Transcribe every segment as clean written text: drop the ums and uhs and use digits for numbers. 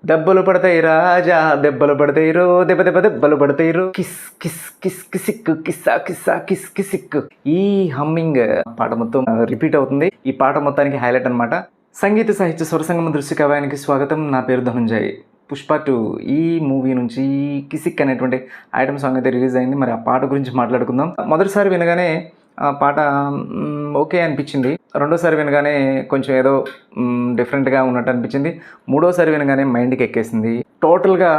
దెబ్బలు పడతాయి రాజా దెబ్బలు పడతాయి రో దెబ్బ దెబ్బ దెబ్బలు పడతాయి రో కిస్ కిస్ కిస్ కిసిక్కు కిస్సా కిస్సా కిస్ కిసిక్కు. ఈ హమ్మింగ్ పాట మొత్తం రిపీట్ అవుతుంది. ఈ పాట మొత్తానికి హైలైట్ అనమాట. సంగీత సాహిత్య స్వరసంగమ దృశ్య కావ్యానికి స్వాగతం. నా పేరు ధనుంజయ్. పుష్ప 2 ఈ మూవీ నుంచి కిసిక్ అనేటువంటి ఐటమ్ సాంగ్ అయితే రిలీజ్ అయింది. మరి ఆ పాట గురించి మాట్లాడుకుందాం. మొదటిసారి వినగానే ఆ పాట ఓకే అనిపించింది. రెండోసారి వినగానే కొంచెం ఏదో డిఫరెంట్గా ఉన్నట్టు అనిపించింది. మూడోసారి వినగానే మైండ్కి ఎక్కేసింది. టోటల్గా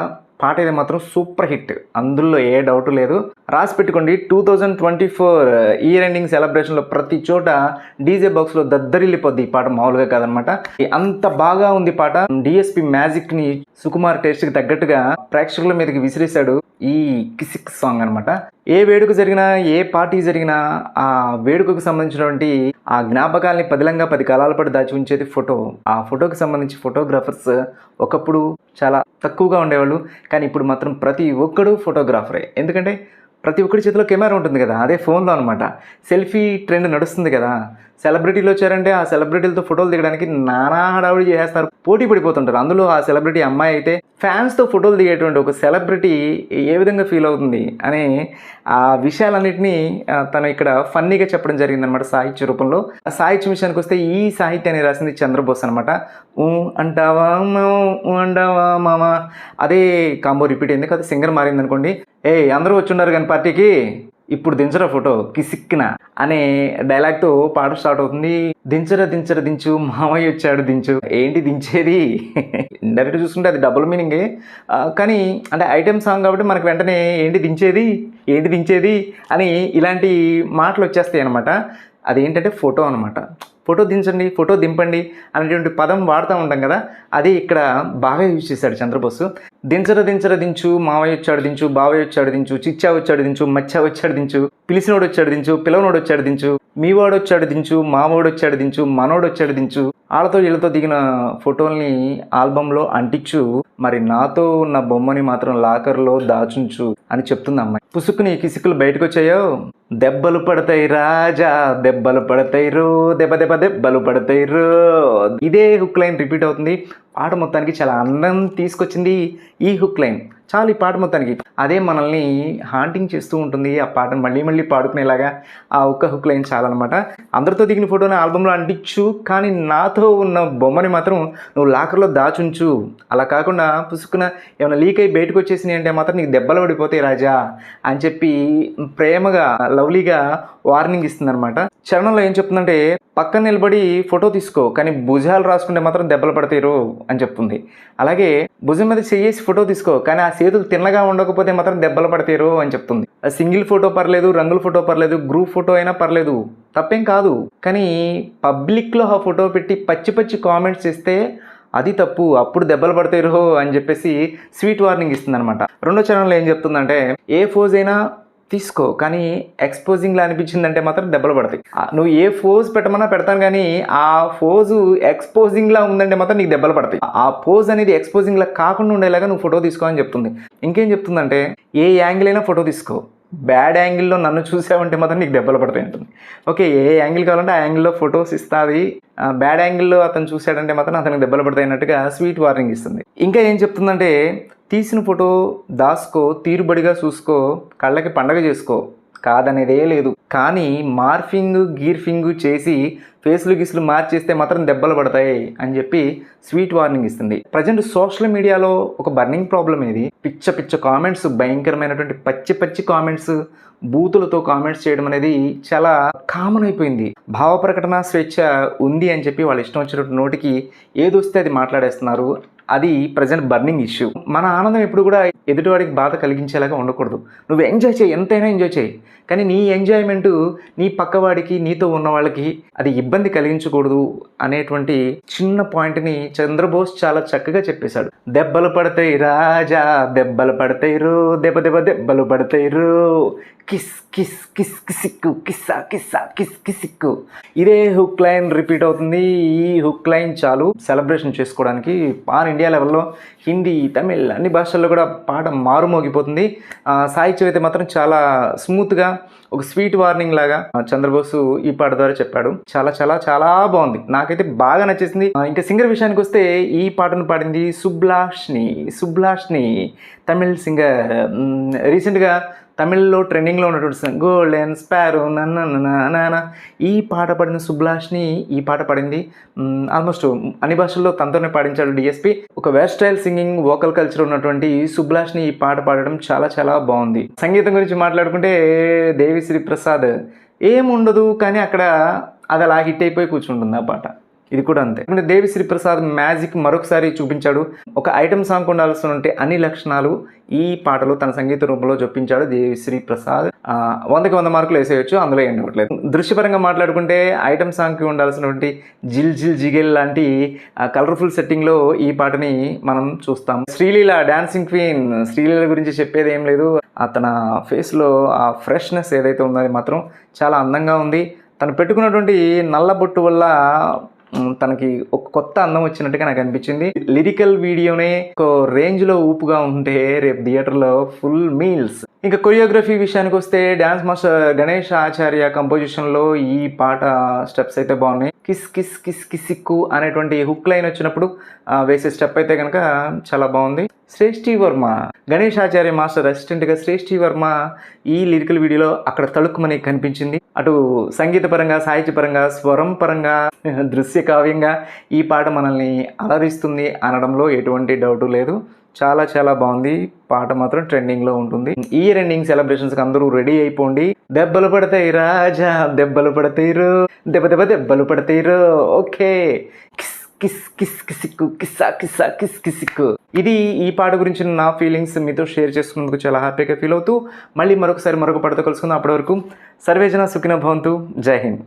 పాట ఇది మాత్రం సూపర్ హిట్, అందులో ఏ డౌట్ లేదు. రాసి పెట్టుకోండి, 2024 ఇయర్ ఎండింగ్ సెలబ్రేషన్లో ప్రతి చోట డీజే బాక్స్లో దద్దరిల్లిపోద్ది ఈ పాట, మామూలుగా కాదనమాట. అంత బాగా ఉంది పాట. డిఎస్పి మ్యాజిక్ని సుకుమార్ టేస్ట్కి తగ్గట్టుగా ప్రేక్షకుల మీదకి విసిరేశాడు ఈ కిసిక్ సాంగ్ అనమాట. ఏ వేడుక జరిగినా, ఏ పార్టీ జరిగినా ఆ వేడుకకు సంబంధించినటువంటి ఆ జ్ఞాపకాల్ని పదిలంగా 10 కాలాల పాటు దాచి ఉంచేది ఫోటో. ఆ ఫోటోకి సంబంధించి ఫోటోగ్రాఫర్స్ ఒకప్పుడు చాలా తక్కువగా ఉండేవాళ్ళు, కానీ ఇప్పుడు మాత్రం ప్రతి ఒక్కడు ఫోటోగ్రాఫరే. ఎందుకంటే ప్రతి ఒక్కడి చేతిలో కెమెరా ఉంటుంది కదా, అదే ఫోన్లో అనమాట. సెల్ఫీ ట్రెండ్ నడుస్తుంది కదా. సెలబ్రిటీలు వచ్చారంటే ఆ సెలబ్రిటీలతో ఫోటోలు దిగడానికి నానా హడావుడి చేసేస్తారు, పోటీ పడిపోతుంటారు. అందులో ఆ సెలబ్రిటీ అమ్మాయి అయితే ఫ్యాన్స్తో ఫోటోలు దిగేటువంటి ఒక సెలబ్రిటీ ఏ విధంగా ఫీల్ అవుతుంది అనే ఆ విషయాలన్నింటినీ తను ఇక్కడ ఫన్నీగా చెప్పడం జరిగిందనమాట సాహిత్య రూపంలో. ఆ సాహిత్య విషయానికి వస్తే ఈ సాహిత్యాన్ని రాసింది చంద్రబోస్ అనమాట. అంటావా అంటావా మామ, అదే కాంబో రిపీట్ అయింది. కదా సింగర్ మారింది అనుకోండి. అందరూ వచ్చున్నారు కానీ పార్టీకి, ఇప్పుడు దించరా ఫోటో కిసిక్కిన అనే డైలాగ్తో పాట స్టార్ట్ అవుతుంది. దించరా దించరా దించు మామయ్య వచ్చాడు దించు. ఏంటి దించేది? డైరెక్ట్ చూసుకుంటే అది డబుల్ మీనింగే, కానీ అంటే ఐటెం సాంగ్ కాబట్టి మనకు వెంటనే ఏంటి దించేది అని ఇలాంటి మాటలు వచ్చేస్తాయి అనమాట. అదేంటంటే ఫోటో అనమాట. ఫోటో దించండి, ఫోటో దింపండి అనేటువంటి పదం వాడుతూ ఉంటాం కదా, అది ఇక్కడ బాగా యూజ్ చేశాడు చంద్రబోసు. దించరా దించు మావయ్య వచ్చాడు దించు, బావయ్య వచ్చాడు దించు, చిచ్చా వచ్చాడు దించు, మచ్చా వచ్చాడు దించు, పిలిచినోడు వచ్చాడు దించు, పిలవనోడు వచ్చాడు దించు, మీవాడు వచ్చాడు దించు, మావోడు వచ్చాడు దించు, మనోడు వచ్చాడు దించు, వాళ్ళతో వీళ్ళతో దిగిన ఫోటోల్ని ఆల్బంలో అంటించు, మరి నాతో ఉన్న బొమ్మని మాత్రం లాకర్లో దాచుంచు అని చెప్తుంది అమ్మాయి. పుసుక్కుని కిసుకులు బయటకు వచ్చాయో, దెబ్బలు పడతాయి రాజా దెబ్బలు పడతాయి రో దెబ్బ దెబ్బ దెబ్బలు పడతాయి రో. ఇదే హుక్ లైన్ రిపీట్ అవుతుంది. పాట మొత్తానికి చాలా అందం తీసుకొచ్చింది ఈ హుక్ లైన్. చాలు ఈ పాట మొత్తానికి అదే మనల్ని హాంటింగ్ చేస్తూ ఉంటుంది. ఆ పాటను మళ్ళీ మళ్ళీ పాడుకునేలాగా ఆ ఒక్క హుక్ లైన్ చాలన్నమాట. అందరితో దిగిన ఫోటోని ఆల్బంలో అంటించు, కానీ నాతో ఉన్న బొమ్మని మాత్రం నువ్వు లాకర్లో దాచుంచు. అలా కాకుండా పుసుకున ఏమైనా లీక్ అయ్యి బయటకు వచ్చేసినాయి అంటే మాత్రం నీకు దెబ్బలు పడిపోతాయి రాజా అని చెప్పి ప్రేమగా లవ్లీగా వార్నింగ్ ఇస్తుంది అనమాట. చరణంలో ఏం చెప్తుందంటే, పక్కన నిలబడి ఫోటో తీసుకో కానీ భుజాలు రాసుకుంటే మాత్రం దెబ్బలు పడతారు అని చెప్తుంది. అలాగే భుజం మీద చేసి ఫోటో తీసుకో కానీ ఆ చేతులు తిన్నగా ఉండకపోతే మాత్రం దెబ్బలు పడతారు అని చెప్తుంది. సింగిల్ ఫోటో పర్లేదు, రంగుల ఫోటో పర్లేదు, గ్రూప్ ఫోటో అయినా పర్లేదు, తప్పేం కాదు. కానీ పబ్లిక్లో ఆ ఫోటో పెట్టి పచ్చి పచ్చి కామెంట్స్ చేస్తే అది తప్పు, అప్పుడు దెబ్బలు పడతారు అని చెప్పేసి స్వీట్ వార్నింగ్ ఇస్తుంది అనమాట. రెండో చరణంలో ఏం చెప్తుందంటే, ఏ ఫోజ్ అయినా తీసుకో కానీ ఎక్స్పోజింగ్లా అనిపించిందంటే మాత్రం దెబ్బలు పడతాయి. నువ్వు ఏ ఫోజ్ పెట్టమన్నా పెడతాను కానీ ఆ ఫోజు ఎక్స్పోజింగ్లా ఉందంటే మాత్రం నీకు దెబ్బలు పడతాయి. ఆ పోజ్ అనేది ఎక్స్పోజింగ్లా కాకుండా ఉండేలాగా నువ్వు ఫోటో తీసుకో అని చెప్తుంది. ఇంకేం చెప్తుందంటే, ఏ యాంగిల్ అయినా ఫోటో తీసుకో, బ్యాడ్ యాంగిల్లో నన్ను చూసావంటే మాత్రం నీకు దెబ్బలు పడతాయి అంటుంది. ఓకే, ఏ యాంగిల్ కావాలంటే ఆ యాంగిల్లో ఫొటోస్ ఇస్తుంది. బ్యాడ్ యాంగిల్లో అతను చూశాడంటే మాత్రం అతనికి దెబ్బలు పడతాయి అన్నట్టుగా స్వీట్ వార్నింగ్ ఇస్తుంది. ఇంకా ఏం చెప్తుందంటే, తీసిన ఫోటో దాసుకో, తీరుబడిగా చూసుకో, కళ్ళకి పండగ చేసుకో, కాదనేదే లేదు. కానీ గీర్ఫింగ్ చేసి ఫేస్లు గిస్లు మార్చేస్తే మాత్రం దెబ్బలు పడతాయి అని చెప్పి స్వీట్ వార్నింగ్ ఇస్తుంది. ప్రజెంట్ సోషల్ మీడియాలో ఒక బర్నింగ్ ప్రాబ్లం ఇది. పిచ్చ కామెంట్స్, భయంకరమైనటువంటి పచ్చి కామెంట్స్, బూతులతో కామెంట్స్ చేయడం అనేది చాలా కామన్ అయిపోయింది. భావ ప్రకటన స్వేచ్ఛ ఉంది అని చెప్పి వాళ్ళు ఇష్టం వచ్చినట్టు నోటికి ఏదొస్తే అది మాట్లాడేస్తున్నారు. అది ప్రజెంట్ బర్నింగ్ ఇష్యూ. మన ఆనందం ఎప్పుడు కూడా ఎదుటివాడికి బాధ కలిగించేలాగా ఉండకూడదు. నువ్వు ఎంజాయ్ చేయి, ఎంతైనా ఎంజాయ్ చేయి, కానీ నీ ఎంజాయ్మెంటు నీ పక్కవాడికి, నీతో ఉన్న వాళ్ళకి అది ఇబ్బంది కలిగించకూడదు అనేటువంటి చిన్న పాయింట్ని చంద్రబోస్ చాలా చక్కగా చెప్పేశాడు. దెబ్బలు పడతాయి రాజా దెబ్బలు పడతాయి రో దెబ్బ దెబ్బ దెబ్బలు పడతాయి రో కిస్ కిస్ కిస్ కిసిక్కు కిస్సా కిస్సా కిస్ కిసిక్కు. ఇదే హుక్ లైన్ రిపీట్ అవుతుంది. ఈ హుక్ లైన్ చాలు సెలబ్రేషన్ చేసుకోవడానికి పాన్ ఇండియా ఇండియా లెవెల్లో హిందీ, తమిళ్ అన్ని భాషల్లో కూడా పాట మారుమోగిపోతుంది. సాహిత్యం అయితే మాత్రం చాలా స్మూత్గా ఒక స్వీట్ వార్నింగ్ లాగా చంద్రబోసు ఈ పాట ద్వారా చెప్పాడు. చాలా చాలా చాలా బాగుంది, నాకైతే బాగా నచ్చేసింది. ఇంకా సింగర్ విషయానికి వస్తే ఈ పాటను పాడింది సుబ్లాష్ని తమిళ్ సింగర్. రీసెంట్గా తమిళ్లో ట్రెండింగ్లో ఉన్నటువంటి గోల్డెన్ స్పారో నన్న ఈ పాట పాడిన సుబ్లాష్ని ఈ పాట పాడింది. ఆల్మోస్ట్ అన్ని భాషల్లో తనతోనే పాడించాడు డిఎస్పి. ఒక వెస్టైల్ సింగింగ్ వోకల్ కల్చర్ ఉన్నటువంటి సుబ్లాష్ని ఈ పాట పాడడం చాలా చాలా బాగుంది. సంగీతం గురించి మాట్లాడుకుంటే దేవిశ్రీ ప్రసాద్ ఏముండదు, కానీ అక్కడ అది అలా హిట్ అయిపోయి కూర్చుంటుంది ఆ పాట. ఇది కూడా అంతే. దేవిశ్రీ ప్రసాద్ మ్యాజిక్ మరొకసారి చూపించాడు. ఒక ఐటమ్ సాంగ్ ఉండాల్సిన అన్ని లక్షణాలు ఈ పాటలో తన సంగీత రూపంలో జొప్పించాడు దేవిశ్రీ ప్రసాద్. 100కి 100 మార్కులు వేసేయచ్చు, అందులో ఏం ఇవ్వట్లేదు. దృశ్యపరంగా మాట్లాడుకుంటే ఐటమ్ సాంగ్కి ఉండాల్సినటువంటి జిల్ జిల్ జిగెల్ లాంటి కలర్ఫుల్ సెట్టింగ్లో ఈ పాటని మనం చూస్తాం. శ్రీలీల డాన్సింగ్ క్వీన్, శ్రీలీల గురించి చెప్పేది ఏం లేదు. తన ఫేస్లో ఆ ఫ్రెష్నెస్ ఏదైతే ఉందో అది మాత్రం చాలా అందంగా ఉంది. తను పెట్టుకున్నటువంటి నల్ల బొట్టు వల్ల తనకి ఒక కొత్త అందం వచ్చినట్టుగా నాకు అనిపించింది. లిరికల్ వీడియోనే ఒక రేంజ్లో ఊపుగా ఉంటే రేపు థియేటర్లో ఫుల్ మీల్స్. ఇంకా కొరియోగ్రఫీ విషయానికి వస్తే డ్యాన్స్ మాస్టర్ గణేష్ ఆచార్య కంపోజిషన్లో ఈ పాట స్టెప్స్ అయితే బాగున్నాయి. కిస్ కిస్ కిస్ కిసిక్కు అనేటువంటి హుక్ లైన్ వచ్చినప్పుడు వేసే స్టెప్ అయితే కనుక చాలా బాగుంది. శ్రేష్ఠి వర్మ, గణేష్ ఆచార్య మాస్టర్ అసిస్టెంట్గా శ్రేష్ఠి వర్మ ఈ లిరికల్ వీడియోలో అక్కడ తళుక్కుమని కనిపించింది. అటు సంగీత పరంగా, సాహిత్య పరంగా, స్వరం పరంగా, దృశ్య కావ్యంగా ఈ పాట మనల్ని అలరిస్తుంది అనడంలో ఎటువంటి డౌటు లేదు. చాలా చాలా బాగుంది. పాట మాత్రం ట్రెండింగ్లో ఉంటుంది. ఇయర్ ఎండింగ్ సెలబ్రేషన్స్కి అందరూ రెడీ అయిపోండి. దెబ్బలు పడతాయి రాజా, దెబ్బలు పడతాయి రో, దెబ్బలు పడతాయి రో. ఓకే, కిస్ కిస్ కిస్ కిసిక్కు, కిస్సా కిస్సా కిస్ కిసిక్కు. ఇది ఈ పాట గురించి నా ఫీలింగ్స్ మీతో షేర్ చేసుకున్నందుకు చాలా హ్యాపీగా ఫీల్ అవుతూ మళ్ళీ మరొకసారి మరొక పాటతో కలుసుకుందాం. అప్పటి వరకు సర్వేజన సుఖినో భవంతు. జై హింద్.